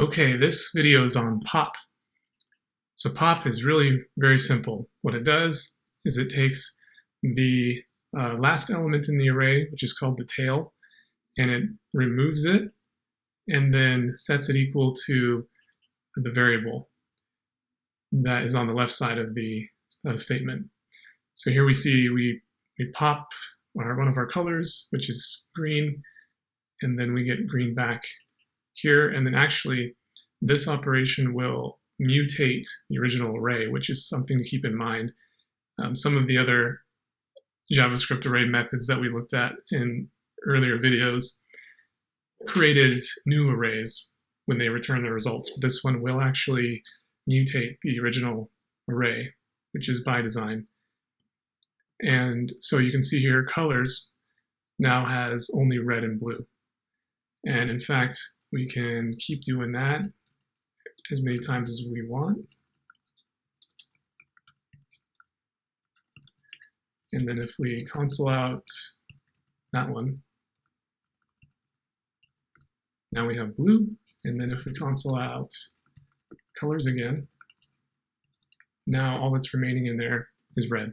Okay, this video is on pop. So pop is really very simple. What it does is it takes the last element in the array, which is called the tail, and it removes it and then sets it equal to the variable that is on the left side of the statement. So here we see we pop one of our colors, which is green, and then we get green back here, and then actually this operation will mutate the original array, which is something to keep in mind. Some of the other JavaScript array methods that we looked at in earlier videos created new arrays when they return the results. But this one will actually mutate the original array, which is by design. And so you can see here colors now has only red and blue. And in fact, we can keep doing that as many times as we want. And then if we console out that one, now we have blue. And then if we console out colors again, now all that's remaining in there is red.